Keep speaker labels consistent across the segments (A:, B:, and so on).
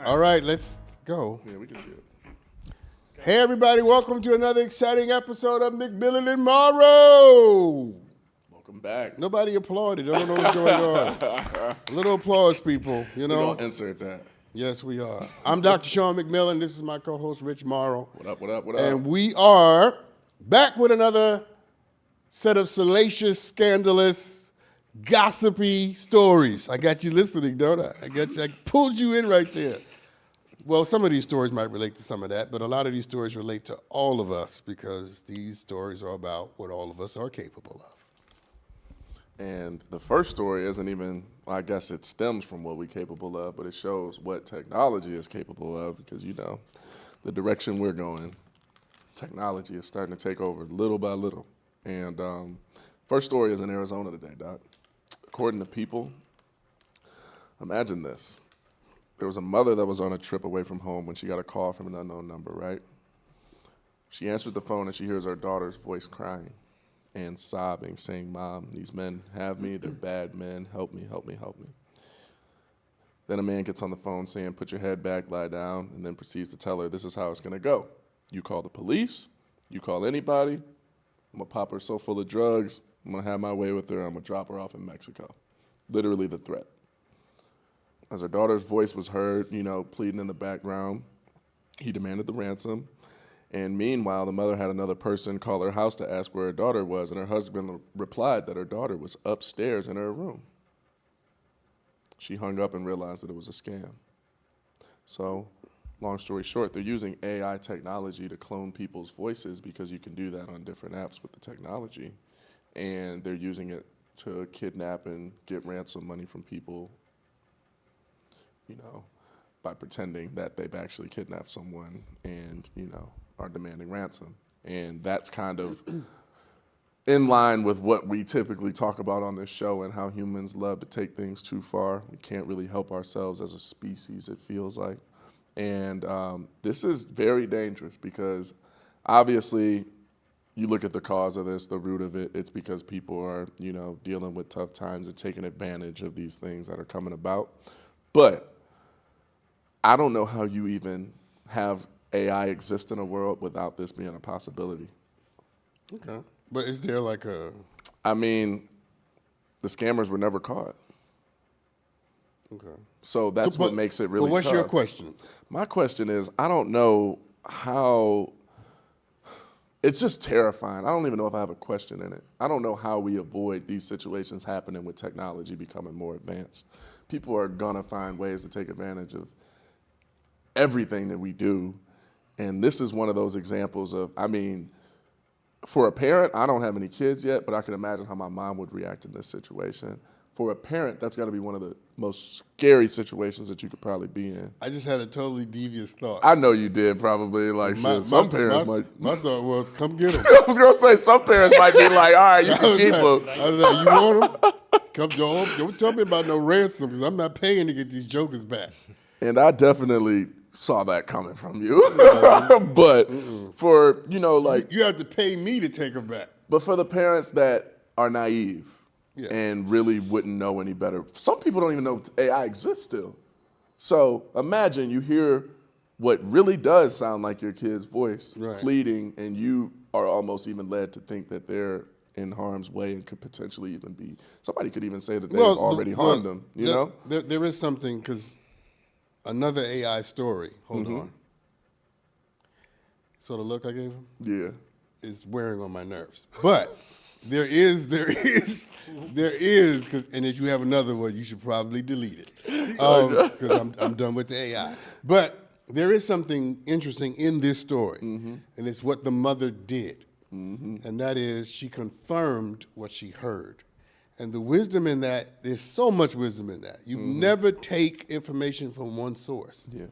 A: All right, let's go.
B: Yeah, we can see it.
A: Hey, everybody, welcome to another exciting episode of McMillan and Morrow.
B: Welcome back.
A: Nobody applauded. I don't know what's going on. A little applause, people, you know.
B: We're going to insert that.
A: Yes, we are. I'm Dr. Sean McMillan. This is my co-host, Rich Morrow.
B: What up, what up, what up?
A: And we are back with another set of salacious, scandalous, gossipy stories. I got you listening, don't I? I pulled you in right there. Well, some of these stories might relate to some of that, but a lot of these stories relate to all of us because these stories are about what all of us are capable of.
B: And the first story isn't even, I guess it stems from what we're capable of, but it shows what technology is capable of because, you know, the direction we're going, technology is starting to take over little by little. And first story is in Arizona today, Doc. According to People, imagine this. There was a mother that was on a trip away from home when she got a call from an unknown number, right? She answered the phone and she hears her daughter's voice crying and sobbing, saying, "Mom, these men have me, they're bad men, help me, help me, help me." Then a man gets on the phone saying, "Put your head back, lie down," and then proceeds to tell her, "This is how it's gonna go. You call the police, you call anybody, I'm gonna pop her so full of drugs, I'm gonna have my way with her, I'm gonna drop her off in Mexico." Literally the threat. As her daughter's voice was heard, you know, pleading in the background, he demanded the ransom. And meanwhile, the mother had another person call her house to ask where her daughter was, and her husband replied that her daughter was upstairs in her room. She hung up and realized that it was a scam. So, long story short, they're using AI technology to clone people's voices because you can do that on different apps with the technology. And they're using it to kidnap and get ransom money from people, you know, by pretending that they've actually kidnapped someone and, you know, are demanding ransom. And that's kind of in line with what we typically talk about on this show and how humans love to take things too far. We can't really help ourselves as a species, it feels like. And this is very dangerous because obviously you look at the cause of this, the root of it, it's because people are, you know, dealing with tough times and taking advantage of these things that are coming about. But I don't know how you even have AI exist in a world without this being a possibility.
A: Okay. But is there like a...
B: I mean, the scammers were never caught.
A: Okay.
B: So that's what makes it really tough.
A: But what's your question?
B: My question is, I don't know how... It's just terrifying. I don't even know if I have a question in it. I don't know how we avoid these situations happening with technology becoming more advanced. People are gonna find ways to take advantage of everything that we do. And this is one of those examples of, I mean, for a parent, I don't have any kids yet, but I can imagine how my mom would react in this situation. For a parent, that's gotta be one of the most scary situations that you could probably be in.
A: I just had a totally devious thought.
B: I know you did probably, like some parents might.
A: My thought was, come get them.
B: I was gonna say, some parents might be like, all right, you can keep them.
A: I was like, you want them? Come, don't tell me about no ransom because I'm not paying to get these jokers back.
B: And I definitely saw that coming from you. But for, you know, like...
A: You have to pay me to take them back.
B: But for the parents that are naive and really wouldn't know any better, some people don't even know AI exists still. So imagine you hear what really does sound like your kid's voice pleading, and you are almost even led to think that they're in harm's way and could potentially even be... Somebody could even say that they've already harmed them, you know?
A: There is something, because... Another AI story. Hold on. So the look I gave him?
B: Yeah.
A: Is wearing on my nerves. But there is, and if you have another one, you should probably delete it. Because I'm done with the AI. But there is something interesting in this story, and it's what the mother did. And that is she confirmed what she heard. And the wisdom in that, there's so much wisdom in that. You never take information from one source. Yeah.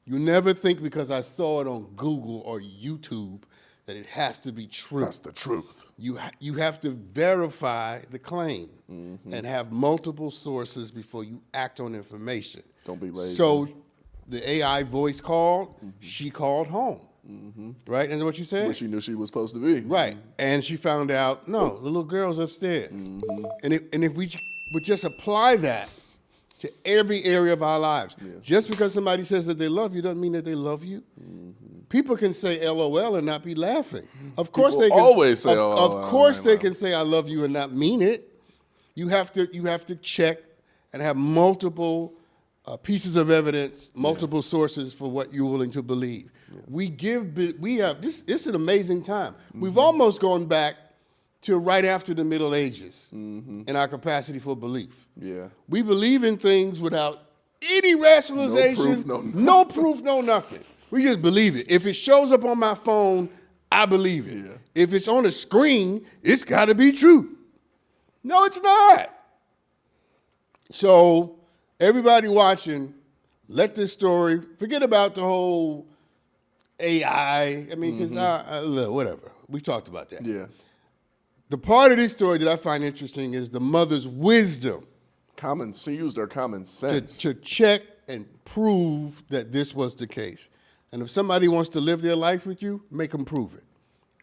A: You never think because I saw it on Google or YouTube that it has to be true.
B: That's the truth.
A: You have to verify the claim and have multiple sources before you act on information.
B: Don't be lazy.
A: So the AI voice called, she called home. Right? Isn't that what you said?
B: Where she knew she was supposed to be.
A: Right. And she found out, no, the little girl's upstairs. And if we would just apply that to every area of our lives. Yeah. Just because somebody says that they love you doesn't mean that they love you. Mm-hmm. People can say LOL and not be laughing. Of course
B: People
A: they can
B: always say LOL.
A: Of course they can say I love you and not mean it. You have to check and have multiple pieces of evidence, multiple sources for what you're willing to believe. Yeah. We have this is an amazing time. Mm-hmm. We've almost gone back to right after the Middle Ages in our capacity for belief. Yeah. We believe in things without any rationalization, no proof, no nothing. We just believe it. If it shows up on my phone, I believe it. Yeah. If it's on a screen, it's got to be true. No, it's not. So everybody watching, let this story, forget about the whole AI. I mean, because whatever. We talked about that. Yeah. The part of this story that I find interesting is the mother's wisdom.
B: She used her common sense.
A: To check and prove that this was the case. And if somebody wants to live their life with you, make them prove it.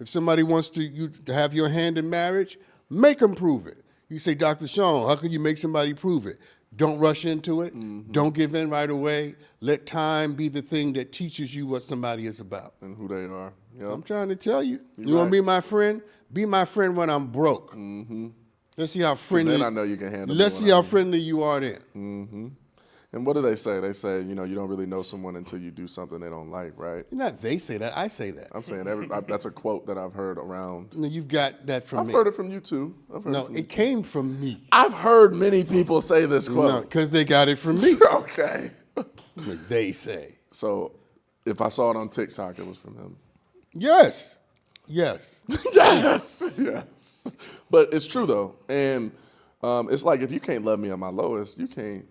A: If somebody wants to have your hand in marriage, make them prove it. You say, Dr. Sean, how can you make somebody prove it? Don't rush into it. Mm-hmm. Don't give in right away. Let time be the thing that teaches you what somebody is about.
B: And who they are. Yep.
A: I'm trying to tell you. You want to be my friend? Be my friend when I'm broke.
B: Mm-hmm.
A: Let's see how friendly.
B: Then I know you can handle.
A: Let's see how friendly you are then.
B: Mm-hmm. And what do they say? They say, you don't really know someone until you do something they don't like, right?
A: Not they say that. I say that.
B: I'm saying that's a quote that I've heard around.
A: No, you've got that from me.
B: I've heard it from you too.
A: No, it came from me.
B: I've heard many people say this quote.
A: No, because they got it from me.
B: Okay.
A: They say.
B: So if I saw it on TikTok, it was from him.
A: Yes. Yes.
B: Yes. But it's true though. And it's like if you can't love me at my lowest, you can't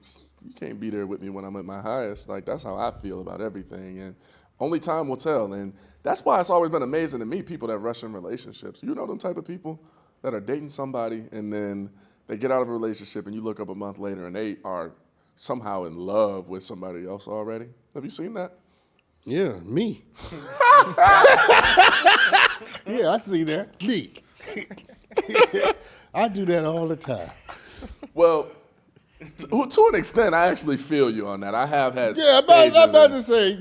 B: be there with me when I'm at my highest. Like that's how I feel about everything. And only time will tell. And that's why it's always been amazing to me, people that rush in relationships. You know them type of people that are dating somebody and then they get out of a relationship and you look up a month later and they are somehow in love with somebody else already. Have you seen that?
A: Yeah, me. Yeah, I see that. Me. I do that all the time.
B: Well, to an extent, I actually feel you on that. I have had
A: I'm about to say,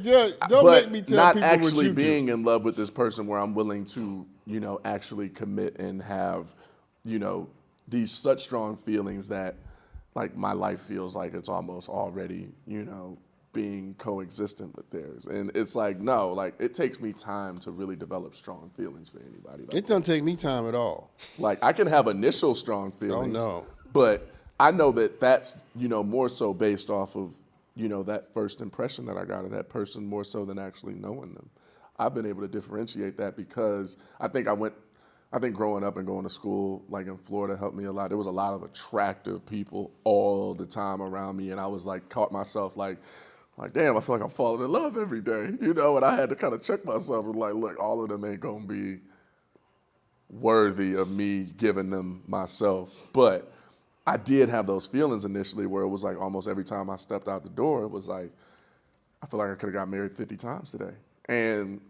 A: don't make me tell people what you do.
B: Not actually being in love with this person where I'm willing to, actually commit and have, these such strong feelings that, like, my life feels like it's almost already, being coexistent with theirs. And it's like, no, like, it takes me time to really develop strong feelings for anybody.
A: It doesn't take me time at all.
B: Like, I can have initial strong feelings.
A: Oh, no.
B: But I know that that's, more so based off of, that first impression that I got of that person more so than actually knowing them. I've been able to differentiate that because I think growing up and going to school, like in Florida, helped me a lot. There was a lot of attractive people all the time around me, and I was like, caught myself like, damn, I feel like I'm falling in love every day, and I had to kind of check myself and like, look, all of them ain't gonna be worthy of me giving them myself. But I did have those feelings initially where it was like almost every time I stepped out the door, it was like, I feel like I could have got married 50 times today. And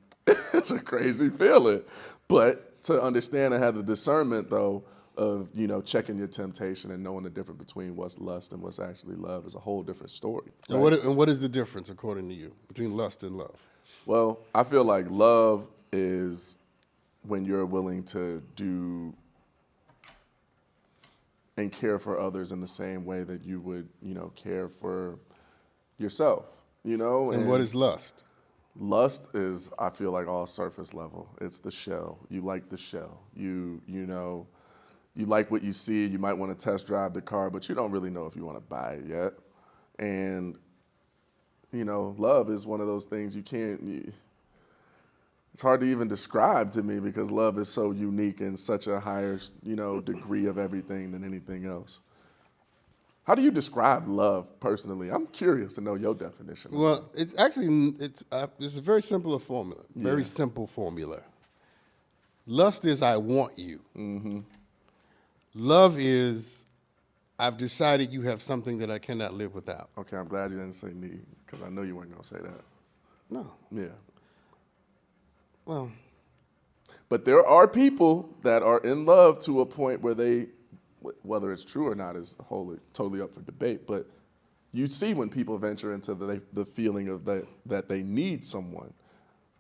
B: it's a crazy feeling. But to understand and have the discernment though of, checking your temptation and knowing the difference between what's lust and what's actually love is a whole different story. Right?
A: And what is the difference, according to you, between lust and love?
B: Well, I feel like love is when you're willing to do and care for others in the same way that you would, care for yourself, And
A: what is lust?
B: Lust is, I feel like, all surface level. It's the shell. You like the shell. You like what you see. You might want to test drive the car, but you don't really know if you want to buy it yet. And, love is one of those things it's hard to even describe to me because love is so unique and such a higher, degree of everything than anything else. How do you describe love personally? I'm curious to know your definition.
A: Well, it's actually, it's a very simple formula, very simple formula. Lust is I want you. Mm-hmm. Love is I've decided you have something that I cannot live without.
B: Okay, I'm glad you didn't say need because I know you weren't going to say that.
A: No.
B: Yeah.
A: Well.
B: But there are people that are in love to a point where they, whether it's true or not is totally up for debate, but you see when people venture into the feeling of that they need someone,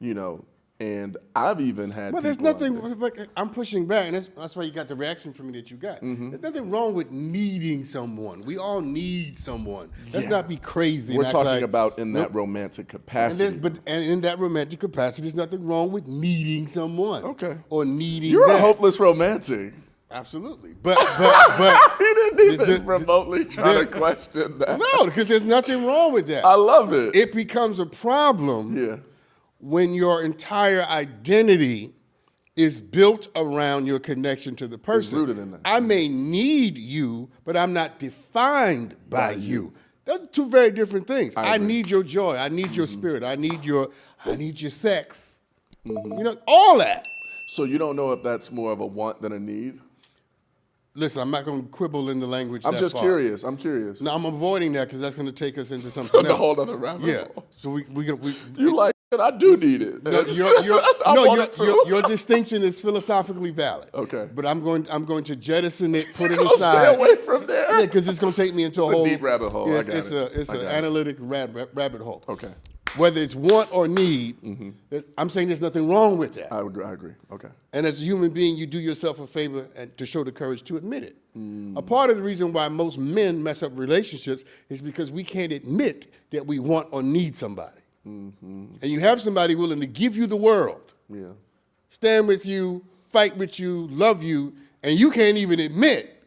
B: you know. And I've even had.
A: Well, there's nothing. But I'm pushing back, and that's why you got the reaction from me that you got. There's nothing wrong with needing someone. We all need someone. Let's not be crazy.
B: We're talking about in that romantic capacity.
A: And in that romantic capacity, there's nothing wrong with needing someone.
B: Okay.
A: Or needing.
B: You're
A: that.
B: a hopeless romantic.
A: Absolutely, but
B: you didn't even remotely try to question that.
A: No, because there's nothing wrong with that.
B: I love it.
A: It becomes a problem.
B: Yeah.
A: When your entire identity is built around your connection to the person.
B: It's rooted in that.
A: I may need you, but I'm not defined by you. Those are two very different things. I need your joy. I need your spirit. I need your sex. You know, all that.
B: So you don't know if that's more of a want than a need?
A: Listen, I'm not going to quibble in the language.
B: I'm just curious. I'm curious.
A: No, I'm avoiding that because that's going to take us into something else.
B: A whole other rabbit
A: Yeah.
B: hole.
A: So we
B: You like it? I do need it.
A: Your distinction is philosophically valid.
B: Okay.
A: But I'm going to jettison it, put it
B: Go
A: aside.
B: stay away from there.
A: Yeah, because it's going to take me into
B: It's
A: a whole
B: deep rabbit hole.
A: Yeah,
B: I got
A: it's
B: it.
A: It's an analytic rabbit hole.
B: Okay.
A: Whether it's want or need, I'm saying there's nothing wrong with that.
B: I agree. Okay.
A: And as a human being, you do yourself a favor and to show the courage to admit it. A part of the reason why most men mess up relationships is because we can't admit that we want or need somebody. And you have somebody willing to give you the world, stand with you, fight with you, love you, and you can't even admit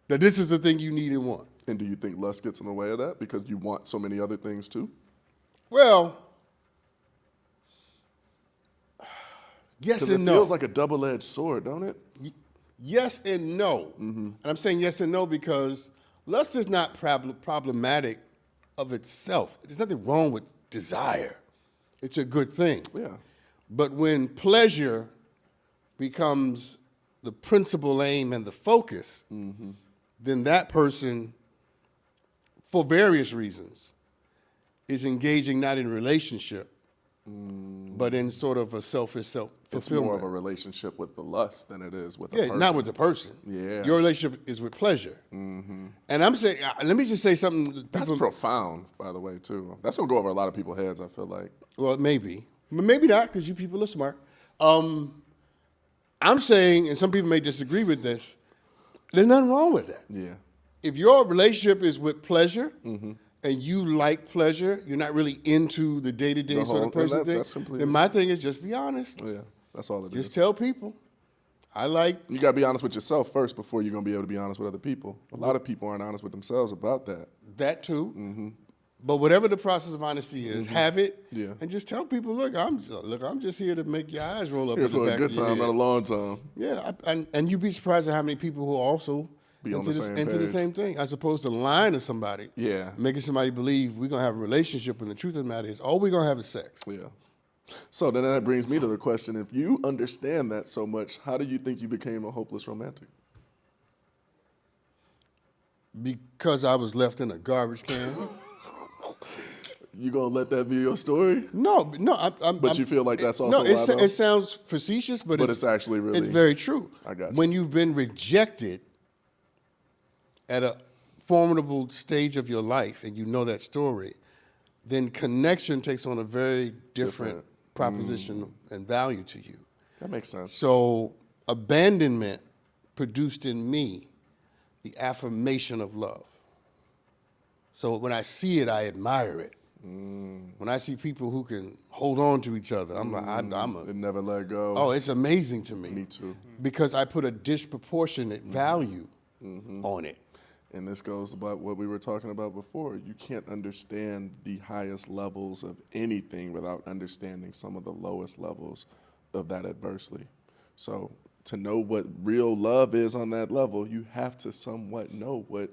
A: that this is the thing you need and want.
B: And do you think lust gets in the way of that because you want so many other things too?
A: Well, yes and no.
B: It feels like a double-edged sword, don't it?
A: Yes and no. And I'm saying yes and no because lust is not problematic of itself. There's nothing wrong with desire. It's a good thing.
B: Yeah.
A: But when pleasure becomes the principal aim and the focus, then that person, for various reasons, is engaging not in relationship, but in sort of a selfish self-fulfillment.
B: It's more of a relationship with the lust than it is with the person.
A: Not with the person.
B: Yeah.
A: Your relationship is with pleasure. And I'm saying, let me just say something.
B: That's profound, by the way, too. That's going to go over a lot of people's heads, I feel like.
A: Well, maybe. But maybe not, because you people are smart. I'm saying, and some people may disagree with this, there's nothing wrong with that.
B: Yeah.
A: If your relationship is with pleasure, and you like pleasure, you're not really into the day-to-day sort of person thing, then my thing is just be honest.
B: Yeah, that's all it is.
A: Just tell people, you
B: got to be honest with yourself first before you're going to be able to be honest with other people. A lot of people aren't honest with themselves about that.
A: That too. But whatever the process of honesty is, have it, and just tell people, look, I'm just here to make your eyes roll up
B: Here
A: in the
B: for
A: back
B: a good
A: of your
B: time,
A: head.
B: not a long time.
A: Yeah, and you'd be surprised at how many people who also
B: Be on
A: into the same thing, as opposed to lying to somebody, making somebody believe we're gonna have a relationship, when the truth of the matter is all we're gonna have is sex.
B: Yeah. So then that brings me to the question: if you understand that so much, how do you think you became a hopeless romantic?
A: Because I was left in a garbage can.
B: You gonna let that be your story?
A: No.
B: But you feel like that's also
A: it sounds facetious, but
B: it's actually really,
A: it's very true.
B: I got you.
A: When you've been rejected at a formidable stage of your life, and you know that story, then connection takes on a very different proposition and value to you.
B: That makes sense.
A: So abandonment produced in me the affirmation of love. So when I see it, I admire it. When I see people who can hold on to each other, I'm like,
B: and never let go.
A: Oh, it's amazing to me.
B: Me too.
A: Because I put a disproportionate value on it.
B: And this goes about what we were talking about before. You can't understand the highest levels of anything without understanding some of the lowest levels of that adversely. So to know what real love is on that level, you have to somewhat know what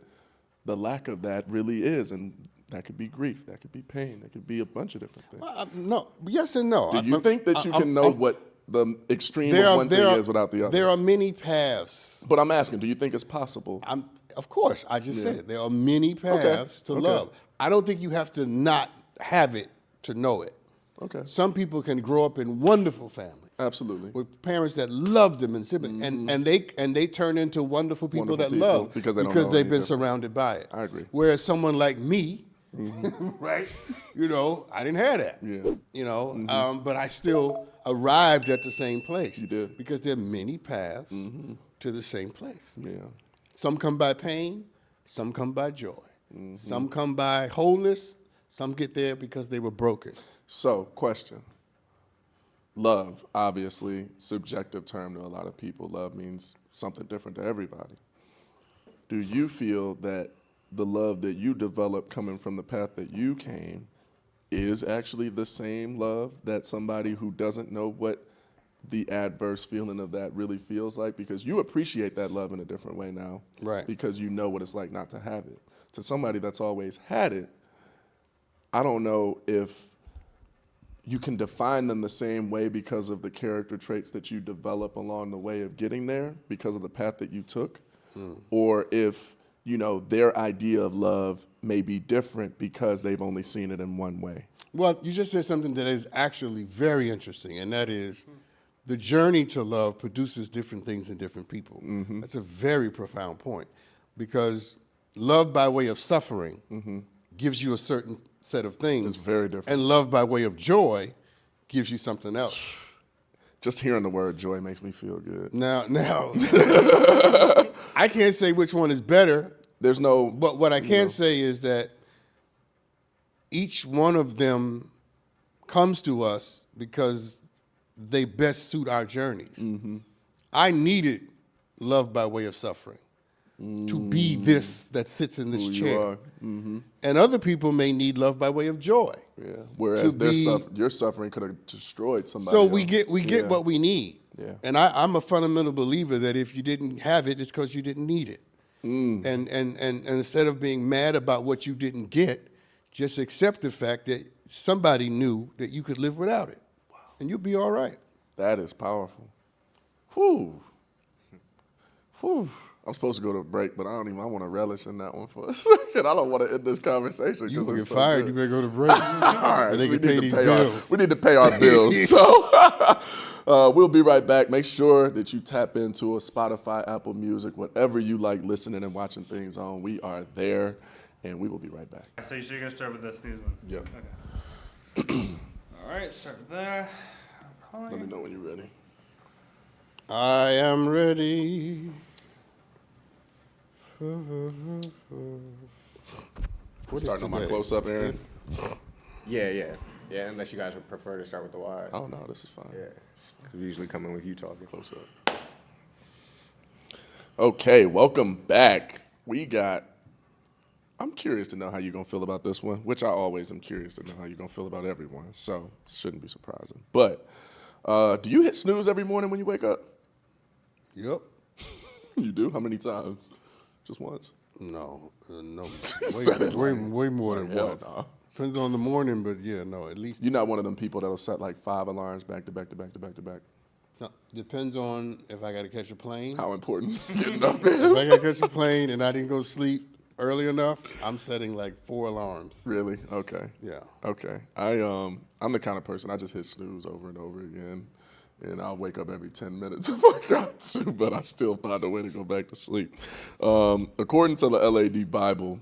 B: the lack of that really is. And that could be grief, that could be pain, that could be a bunch of different things.
A: Well, no, yes and no.
B: Do you think that you can know what the extreme of one thing is without the other?
A: There are many paths.
B: But I'm asking, do you think it's possible?
A: Of course, I just said it. There are many paths to love. I don't think you have to not have it to know it.
B: Okay.
A: Some people can grow up in wonderful families
B: Absolutely.
A: With parents that love them and siblings, and they turn into wonderful people
B: Wonderful
A: that
B: people
A: love
B: because they don't know
A: they've
B: any
A: been
B: different.
A: surrounded by it.
B: I agree.
A: Whereas someone like me, right? I didn't have that.
B: Yeah.
A: But I still arrived at the same place.
B: You did.
A: Because there are many paths to the same place.
B: Yeah.
A: Some come by pain, some come by joy. Some come by wholeness, some get there because they were broken.
B: So, question. Love, obviously, subjective term to a lot of people. Love means something different to everybody. Do you feel that the love that you developed coming from the path that you came is actually the same love that somebody who doesn't know what the adverse feeling of that really feels like? Because you appreciate that love in a different way now.
A: Right.
B: Because you know what it's like not to have it. To somebody that's always had it, I don't know if you can define them the same way because of the character traits that you develop along the way of getting there because of the path that you took, or if, their idea of love may be different because they've only seen it in one way.
A: Well, you just said something that is actually very interesting, and that is the journey to love produces different things in different people. That's a very profound point, because love by way of suffering gives you a certain set of things.
B: It's very different.
A: And love by way of joy gives you something else.
B: Just hearing the word joy makes me feel good.
A: Now, I can't say which one is better.
B: There's no...
A: But what I can say is that each one of them comes to us because they best suit our journeys. I needed love by way of suffering to be this that sits in this chair. And other people may need love by way of joy.
B: Yeah. Whereas your suffering could have destroyed somebody
A: So
B: else.
A: we get what we need.
B: Yeah.
A: And I'm a fundamental believer that if you didn't have it, it's because you didn't need it. And instead of being mad about what you didn't get, just accept the fact that somebody knew that you could live without it. And you'll be all right.
B: That is powerful. Whew. Whew. I'm supposed to go to a break, but I want to relish in that one for a second. I don't want to end this conversation.
A: You will get
B: so
A: fired.
B: good.
A: You better go to break.
B: All right.
A: And they
B: we
A: can pay
B: need
A: these
B: to pay
A: bills.
B: we need to pay our bills. So we'll be right back. Make sure that you tap into a Spotify, Apple Music, whatever you like listening and watching things on. We are there, and we will be right back.
C: So you're going to start with the snooze one?
B: Yeah.
C: Okay. All right, start with that.
B: Let me know when you're ready.
A: I am ready.
B: Starting on my close-up, Aaron.
D: Yeah. Unless you guys would prefer to start with the wide.
B: Oh, no, this is fine.
D: Yeah. 'Cause we usually come in with you talking.
B: Close up. Okay, welcome back. I'm curious to know how you're going to feel about this one, which I always am curious to know how you're going to feel about everyone, so it shouldn't be surprising. But do you hit snooze every morning when you wake up?
A: Yep.
B: You do? How many times? Just once?
A: No.
B: Said it
A: Way more than
B: hell
A: once.
B: no.
A: Depends on the morning, but yeah, no, at least.
B: You're not one of them people that'll set like 5 alarms back to back to back to back to back.
A: No, depends on if I got to catch a plane.
B: How important getting up
A: If I
B: is.
A: got to catch a plane and I didn't go to sleep early enough, I'm setting like 4 alarms.
B: Really? Okay.
A: Yeah.
B: Okay. I'm the kind of person, I just hit snooze over and over again. And I'll wake up every 10 minutes if I got to, but I still find a way to go back to sleep. According to the LAD Bible,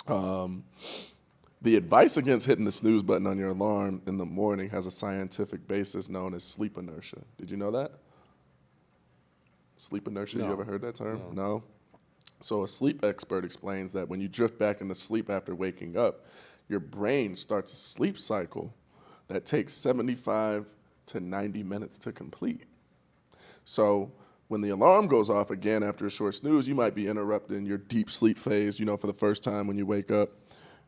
B: the advice against hitting the snooze button on your alarm in the morning has a scientific basis known as sleep inertia. Did you know that? Sleep inertia,
A: No.
B: You ever heard that term? No? So a sleep expert explains that when you drift back into sleep after waking up, your brain starts a sleep cycle that takes 75 to 90 minutes to complete. So when the alarm goes off again after a short snooze, you might be interrupting your deep sleep phase, for the first time when you wake up,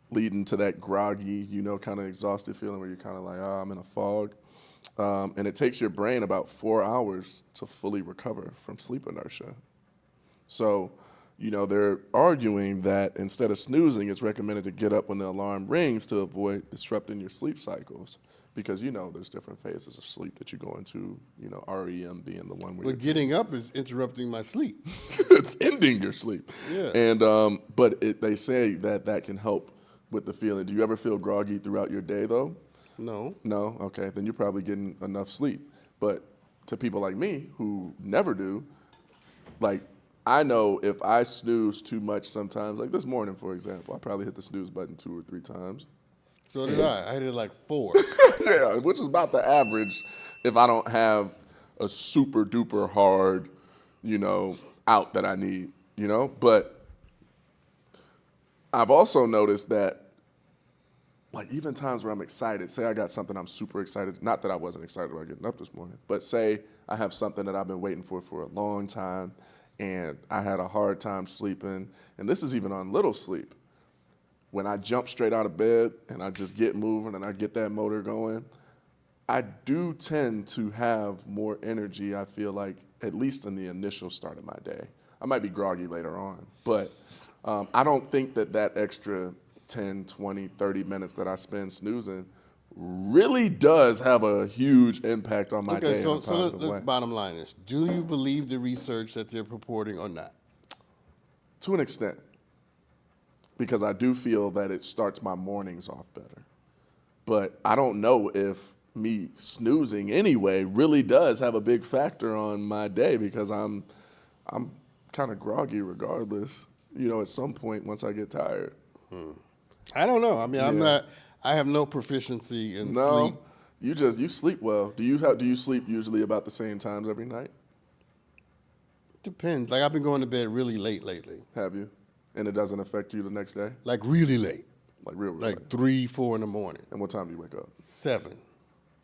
B: leading to that groggy, kind of exhausted feeling where you're kind of like, I'm in a fog. And it takes your brain about 4 hours to fully recover from sleep inertia. So, they're arguing that instead of snoozing, it's recommended to get up when the alarm rings to avoid disrupting your sleep cycles. Because, there's different phases of sleep that you go into, REM being the one where
A: But getting up is interrupting my sleep.
B: it's ending your sleep.
A: Yeah.
B: And, but they say that can help with the feeling. Do you ever feel groggy throughout your day, though?
A: No.
B: No? Okay, then you're probably getting enough sleep. But to people like me who never do, like, I know if I snooze too much sometimes, like this morning, for example, I probably hit the snooze button 2 or 3 times.
A: So did I. I hit it like 4.
B: Yeah, which is about the average if I don't have a super duper hard, out that I need, But I've also noticed that, like, even times where I'm excited, say I got something I'm super excited, not that I wasn't excited about getting up this morning, but say I have something that I've been waiting for a long time, and I had a hard time sleeping, and this is even on little sleep. When I jump straight out of bed and I just get moving and I get that motor going, I do tend to have more energy, I feel like, at least in the initial start of my day. I might be groggy later on, but I don't think that extra 10, 20, 30 minutes that I spend snoozing really does have a huge impact on my day.
A: Okay, so let's bottom line this. Do you believe the research that they're purporting or not?
B: To an extent. Because I do feel that it starts my mornings off better. But I don't know if me snoozing anyway really does have a big factor on my day, because I'm kind of groggy regardless, at some point once I get tired.
A: I don't know. I mean, I have no proficiency in sleep.
B: You sleep well. Do you sleep usually about the same times every night?
A: Depends. Like, I've been going to bed really late lately.
B: Have you? And it doesn't affect you the next day?
A: Like, really late.
B: Like real late?
A: Like 3, 4 in the morning.
B: And what time do you wake up?
A: 7.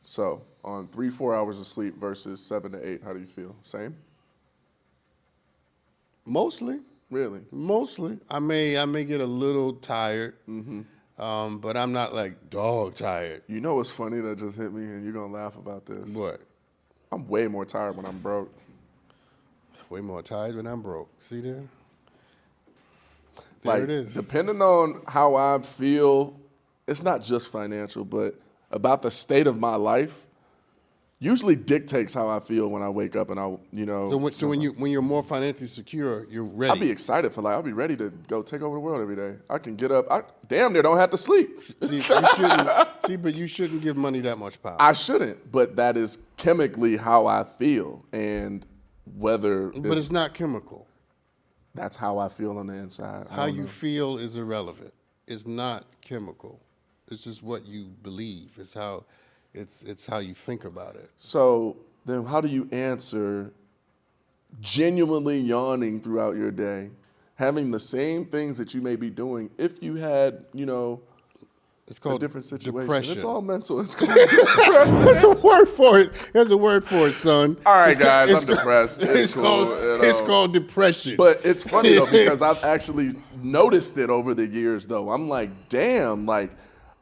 B: So on 3-4 hours of sleep versus 7 to 8, how do you feel? Same?
A: Mostly.
B: Really?
A: Mostly. I may get a little tired, but I'm not like dog tired.
B: You know what's funny that just hit me, and you're going to laugh about this?
A: What?
B: I'm way more tired when I'm broke.
A: Way more tired when I'm broke. See there?
B: Like,
A: it is.
B: Depending on how I feel, it's not just financial, but about the state of my life, usually dictates how I feel when I wake up and
A: So when you're more financially secure, you're ready.
B: I'll be excited I'll be ready to go take over the world every day. I can get up. I damn near don't have to sleep.
A: But you shouldn't give money that much power.
B: I shouldn't, but that is chemically how I feel, and whether.
A: But it's not chemical.
B: That's how I feel on the inside.
A: How you feel is irrelevant. It's not chemical. It's just what you believe. It's how you think about it.
B: So then how do you answer genuinely yawning throughout your day, having the same things that you may be doing if you had,
A: it's called
B: a different situation?
A: Depression.
B: It's all mental. It's called depression.
A: There's a word for it. There's a word for it, son.
B: All right, guys, I'm depressed. It's cool.
A: It's called depression.
B: But it's funny, though, because I've actually noticed it over the years, though. I'm like, damn, like,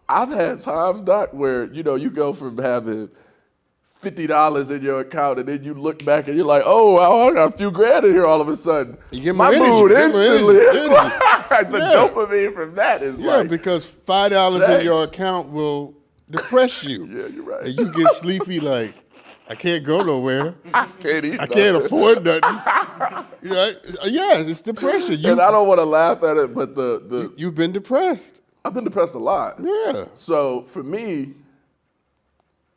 B: I've had times, Doc, where, you go from having $50 in your account, and then you look back and you're like, oh, I got a few grand in here all of a sudden.
A: You get
B: my
A: more
B: mood
A: energy.
B: instantly.
A: Energy.
B: The dopamine from that is like,
A: because $5
B: sex.
A: in your account will depress you.
B: Yeah, you're right.
A: And you get sleepy like, I can't go nowhere.
B: I can't eat.
A: I can't afford nothing. It's depression.
B: And I don't want to laugh at it, but
A: you've been depressed.
B: I've been depressed a lot.
A: Yeah.
B: So for me,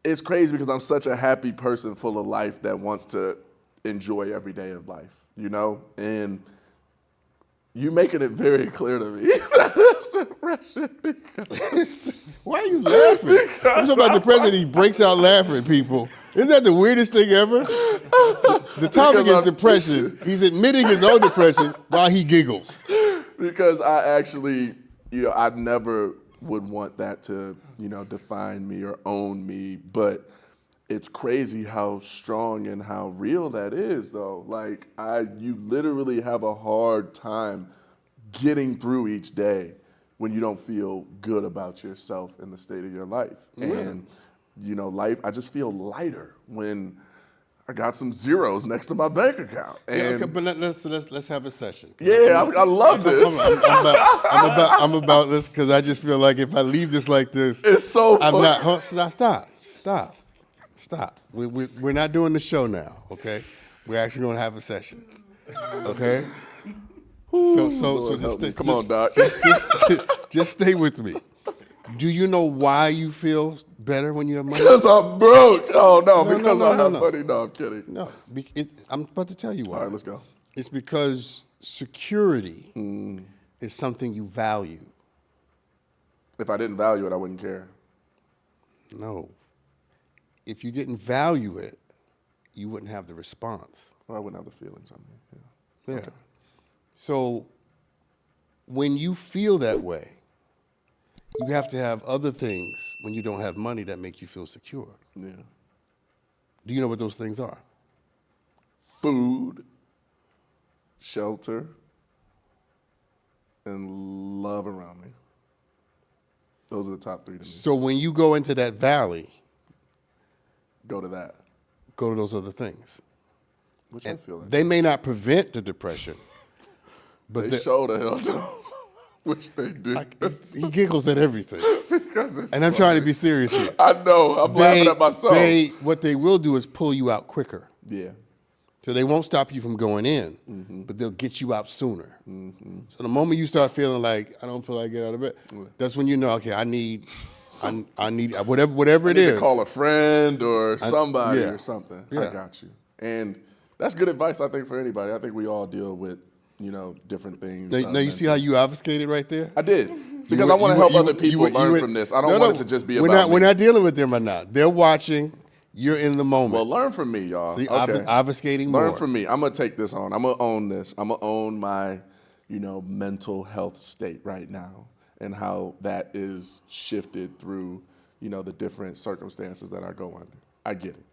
B: it's crazy because I'm such a happy person full of life that wants to enjoy every day of life, And you making it very clear to me that it's depression.
A: Why are you laughing? I'm talking about depression. He breaks out laughing, people. Isn't that the weirdest thing ever? The topic is depression. He's admitting his own depression while he giggles.
B: Because I actually, I never would want that to, define me or own me. But it's crazy how strong and how real that is, though. Like, you literally have a hard time getting through each day when you don't feel good about yourself and the state of your life. Yeah. And, life, I just feel lighter when I got some zeros next to my bank account. And
A: okay, but let's have a session.
B: Yeah, I love this.
A: I'm about this because I just feel like if I leave this like this,
B: it's so fun.
A: Stop. We're not doing the show now, okay? We're actually going to have a session, okay? So
B: Come on, Doc.
A: Just stay with me. Do you know why you feel better when you have money?
B: Because I'm broke. Oh, no,
A: No,
B: because
A: no,
B: I
A: no,
B: have
A: no.
B: money. No, I'm kidding.
A: No, I'm about to tell you why.
B: All right, let's go.
A: It's because security is something you value.
B: If I didn't value it, I wouldn't care.
A: No. If you didn't value it, you wouldn't have the response.
B: Well, I wouldn't have the feelings on me.
A: Yeah.
B: Okay.
A: So when you feel that way, you have to have other things when you don't have money that make you feel secure.
B: Yeah.
A: Do you know what those things are?
B: Food, shelter, and love around me. Those are the top three to me.
A: So when you go into that valley,
B: Go to that.
A: go to those other things.
B: Which I
A: And
B: feel like.
A: they may not prevent the depression, but
B: They show the hell don't. Which they do.
A: he giggles at everything.
B: Because it's
A: And I'm trying to
B: funny.
A: be serious here.
B: I know. I'm laughing at myself.
A: What they will do is pull you out quicker.
B: Yeah.
A: So they won't stop you from going in, but they'll get you out sooner. So the moment you start feeling like, I don't feel like getting out of bed, that's when you know, okay, I need whatever
B: I
A: it
B: need
A: is.
B: to call a friend or somebody
A: yeah.
B: or something.
A: Yeah.
B: I got you. And that's good advice, I think, for anybody. I think we all deal with, different things.
A: Now you see how you obfuscated right there?
B: I did. Because I want to help other people learn from this. I don't want it to just be about
A: We're
B: me.
A: not dealing with them right now. They're watching. You're in the moment.
B: Well, learn from me, y'all.
A: See,
B: okay.
A: obfuscating more.
B: Learn from me. I'm going to take this on. I'm going to own this. I'm going to own my, mental health state right now and how that is shifted through, the different circumstances that I go under. I get it.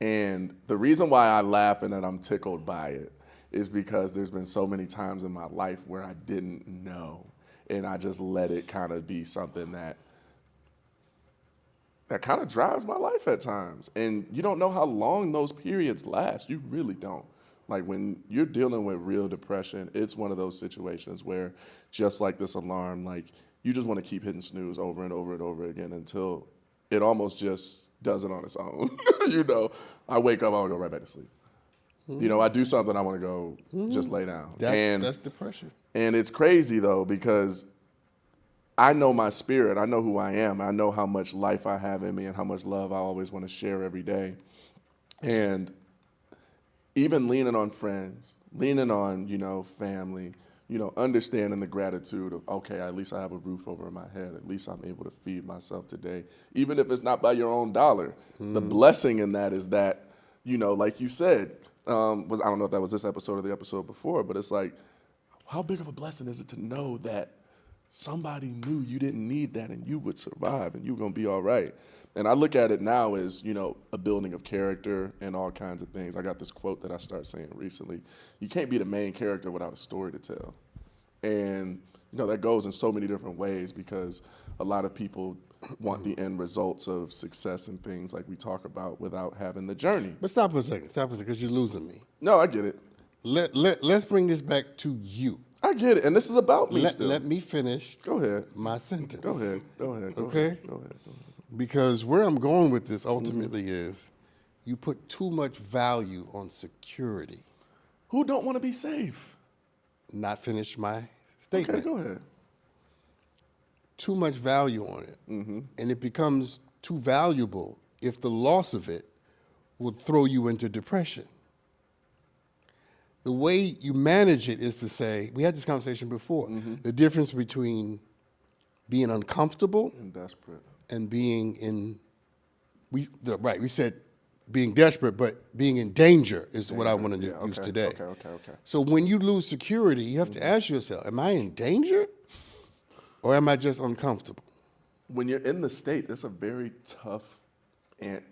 B: And the reason why I laugh and that I'm tickled by it is because there's been so many times in my life where I didn't know, and I just let it kind of be something that kind of drives my life at times. And you don't know how long those periods last. You really don't. Like when you're dealing with real depression, it's one of those situations where just like this alarm, like you just want to keep hitting snooze over and over and over again until it almost just does it on its own. I wake up, I want to go right back to sleep. I do something, I want to go just lay down.
A: That's depression.
B: And it's crazy though, because I know my spirit. I know who I am. I know how much life I have in me and how much love I always want to share every day. And even leaning on friends, leaning on, family, understanding the gratitude of, okay, at least I have a roof over my head. At least I'm able to feed myself today. Even if it's not by your own dollar. The blessing in that is that, like you said, I don't know if that was this episode or the episode before, but it's like, how big of a blessing is it to know that somebody knew you didn't need that and you would survive and you were going to be all right. And I look at it now as, a building of character and all kinds of things. I got this quote that I started saying recently. You can't be the main character without a story to tell. And, that goes in so many different ways because a lot of people want the end results of success and things like we talk about without having the journey.
A: But stop for a second, because you're losing me.
B: No, I get it.
A: Let's bring this back to you.
B: I get it. And this is about me still.
A: Let me finish
B: Go ahead.
A: my sentence.
B: Go ahead.
A: Okay?
B: Go ahead.
A: Because where I'm going with this ultimately is you put too much value on security.
B: Who don't want to be safe?
A: Not finish my statement.
B: Okay, go ahead.
A: Too much value on it. And it becomes too valuable if the loss of it will throw you into depression. The way you manage it is to say, we had this conversation before, the difference between being uncomfortable
B: And desperate.
A: and being we said being desperate, but being in danger is what I want to use today.
B: Okay.
A: So when you lose security, you have to ask yourself, am I in danger or am I just uncomfortable?
B: When you're in the state, that's a very tough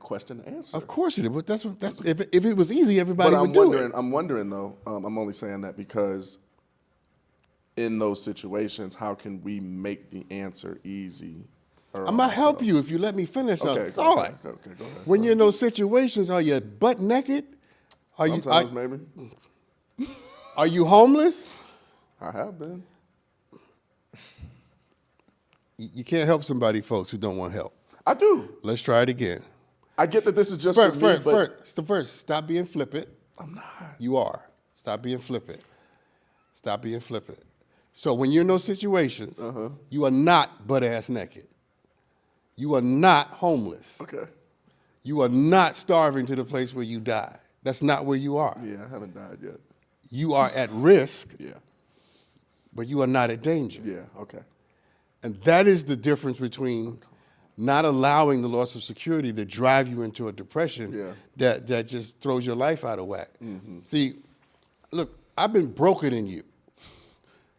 B: question to answer.
A: Of course it is, but that's if it was easy, everybody
B: But
A: would do it.
B: I'm wondering though, I'm only saying that because in those situations, how can we make the answer easy?
A: I'm going to help you if you let me finish.
B: Okay, go
A: All
B: ahead.
A: right.
B: Okay, go ahead.
A: When you're in those situations, are you butt naked?
B: Sometimes maybe.
A: Are you homeless?
B: I have been.
A: You can't help somebody, folks, who don't want help.
B: I do.
A: Let's try it again.
B: I get that this is just for me, but
A: First, stop being flippant.
B: I'm not.
A: You are. Stop being flippant. Stop being flippant. So when you're in those situations, you are not butt-ass naked. You are not homeless.
B: Okay.
A: You are not starving to the place where you die. That's not where you are.
B: Yeah, I haven't died yet.
A: You are at risk,
B: Yeah.
A: but you are not at danger.
B: Yeah, okay.
A: And that is the difference between not allowing the loss of security to drive you into a depression that just throws your life out of whack. See, look, I've been broker than you.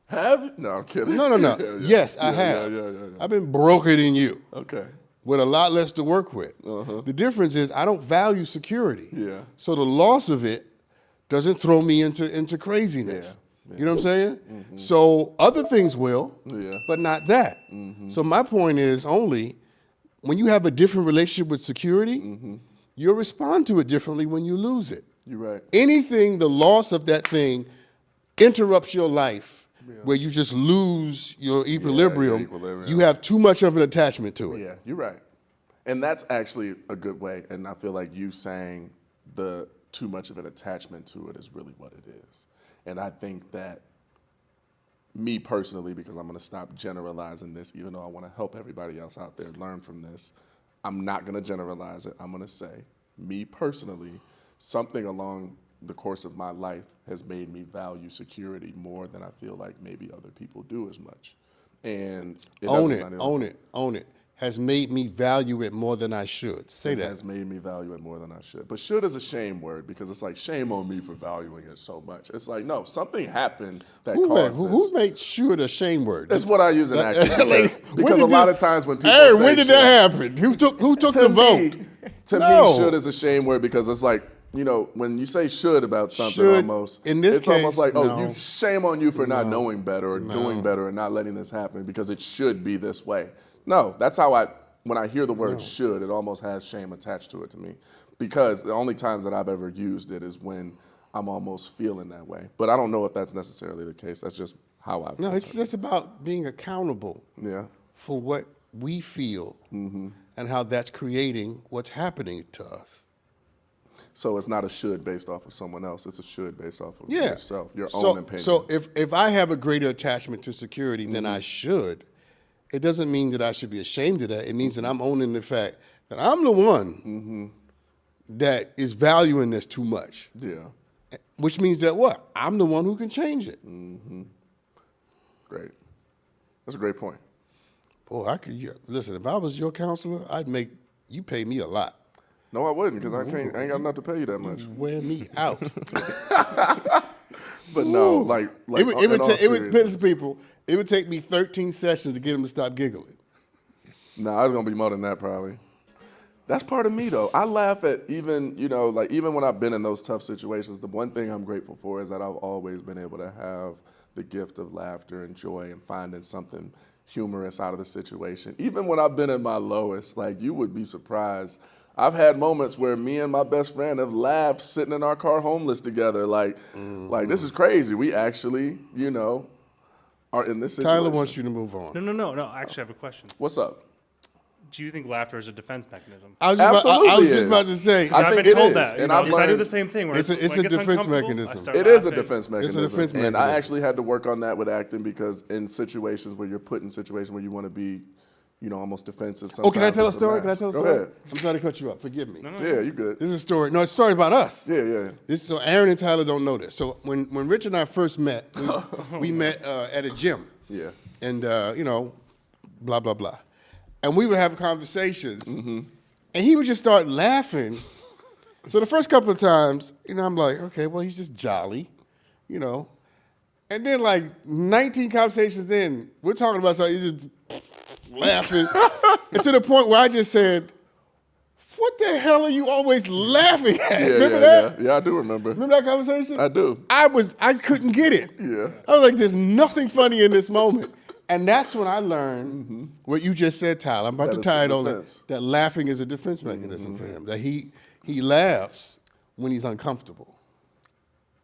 B: Have you? No, I'm kidding.
A: No.
B: Yeah.
A: Yes, I have.
B: Yeah.
A: I've been broker than you
B: Okay.
A: with a lot less to work with. The difference is I don't value security.
B: Yeah.
A: So the loss of it doesn't throw me into craziness.
B: Yeah.
A: You know what I'm saying? So other things will, but not that. So my point is only when you have a different relationship with security, you'll respond to it differently when you lose it.
B: You're right.
A: Anything, the loss of that thing interrupts your life where you just lose your equilibrium. You have too much of an attachment to it.
B: Yeah, you're right. And that's actually a good way. And I feel like you saying the too much of an attachment to it is really what it is. And I think that me personally, because I'm going to stop generalizing this, even though I want to help everybody else out there learn from this, I'm not going to generalize it. I'm going to say, me personally, something along the course of my life has made me value security more than I feel like maybe other people do as much. And
A: Own it. Has made me value it more than I should. Say that.
B: Has made me value it more than I should. But should is a shame word because it's like shame on me for valuing it so much. It's like, no, something happened that caused this.
A: Who made should a shame word?
B: That's what I use in acting. Because a lot of times when people
A: Aaron,
B: say
A: when did
B: should,
A: that happen? Who took the vote?
B: To me, should is a shame word because it's like, you know, when you say should about something
A: Should,
B: almost,
A: in this
B: it's
A: case,
B: almost like, oh,
A: no.
B: you shame on you for not knowing better or doing better and not letting this happen because it should be this way. No, that's how when I hear the word should, it almost has shame attached to it to me because the only times that I've ever used it is when I'm almost feeling that way. But I don't know if that's necessarily the case. That's just how I feel.
A: No, it's just about being accountable for what we feel and how that's creating what's happening to us.
B: So it's not a should based off of someone else. It's a should based off of yourself, your own opinion.
A: So if I have a greater attachment to security than I should, it doesn't mean that I should be ashamed of that. It means that I'm owning the fact that I'm the one that is valuing this too much.
B: Yeah.
A: Which means that what? I'm the one who can change it.
B: Great. That's a great point.
A: Boy, listen, if I was your counselor, I'd make you pay me a lot.
B: No, I wouldn't, because I ain't got enough to pay you that much.
A: Wear me out.
B: But no, like
A: it would take me 13 sessions to get them to stop giggling.
B: Nah, it's gonna be more than that probably. That's part of me though. I laugh at even when I've been in those tough situations, the one thing I'm grateful for is that I've always been able to have the gift of laughter and joy and finding something humorous out of the situation. Even when I've been at my lowest, like you would be surprised. I've had moments where me and my best friend have laughed sitting in our car homeless together. Like this is crazy. We actually, are in this situation.
A: Tyler wants you to move on.
C: No. I actually have a question.
B: What's up?
C: Do you think laughter is a defense mechanism?
A: I was just about to say.
B: I
C: I've
B: think
C: been
B: it
C: told
B: is.
C: that.
B: And
C: I do
B: learned-
C: the same thing. Where
A: It's a
C: when it gets
A: defense
C: uncomfortable,
A: mechanism.
C: I start
B: It is a
C: laughing.
B: defense mechanism.
A: It's a defense
B: And
A: mechanism.
B: I actually had to work on that with acting because in situations where you're put in situations where you want to be, almost defensive.
A: Oh, can I tell a
B: it's
A: story?
B: mask.
A: Go
B: Go ahead.
A: I'm sorry to cut you up. Forgive me.
B: Yeah, you good.
A: This is a story. No, it's a story about us.
B: Yeah.
A: So Aaron and Tyler don't know this. So when Rich and I first met, we met at a gym.
B: Yeah.
A: And, blah, blah, blah. And we would have conversations. And he would just start laughing. So the first couple of times, I'm like, okay, well, he's just jolly, And then like 19 conversations in, we're talking about something, he's just laughing. And to the point where I just said, what the hell are you always laughing at? Remember that?
B: Yeah, I do remember.
A: Remember that conversation?
B: I do.
A: I couldn't get it.
B: Yeah.
A: I was like, there's nothing funny in this moment. And that's when I learned what you just said, Tyler. I'm about to
B: That it's
A: tie
B: a
A: it on
B: defense.
A: it. That laughing is a defense mechanism for him. That he laughs when he's uncomfortable.